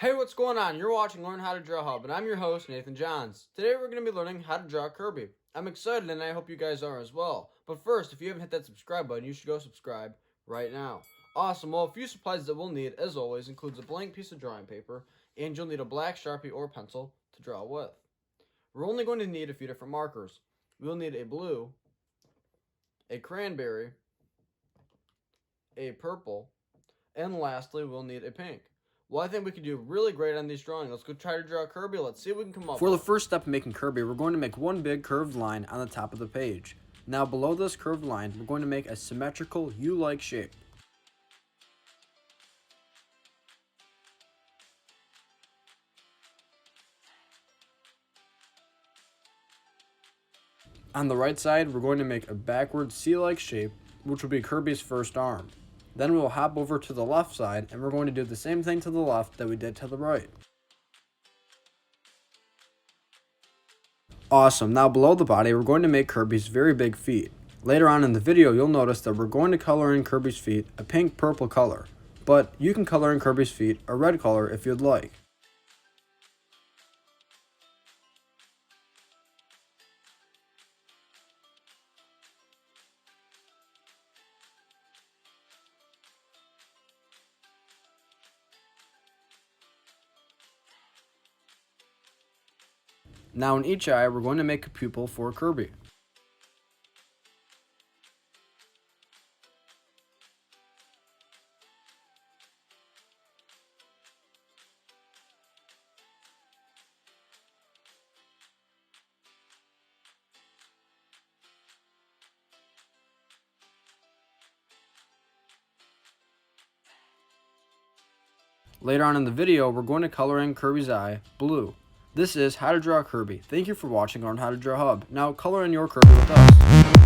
Hey, what's going on? You're watching Learn How to Draw Hub, and I'm your host, Nathan Johns. Today we're going to be learning how to draw Kirby. I'm excited, and I hope you guys are as well. But first, if you haven't hit that subscribe button, you should go subscribe right now. Awesome. Well, a few supplies that we'll need, as always, includes a blank piece of drawing paper, and you'll need a black Sharpie or pencil to draw with. We're only going to need a few different markers. We'll need a blue, a cranberry, a purple, and lastly, we'll need a pink. Well, I think we could do really great on these drawings. Let's go try to draw Kirby. Let's see what we can come up with. For the first step in making Kirby, we're going to make one big curved line on the top of the page. Now below this curved line, we're going to make a symmetrical U-like shape. On the right side, we're going to make a backward C-like shape, which will be Kirby's first arm. Then we'll hop over to the left side, and we're going to do the same thing to the left that we did to the right. Awesome, now below the body, we're going to make Kirby's very big feet. Later on in the video, you'll notice that we're going to color in Kirby's feet a pink-purple color, but you can color in Kirby's feet a red color if you'd like. Now in each eye, we're going to make a pupil for Kirby. Later on in the video, we're going to color in Kirby's eye blue. This is How to Draw Kirby. Thank you for watching Learn How to Draw Hub. Now color in your Kirby with us.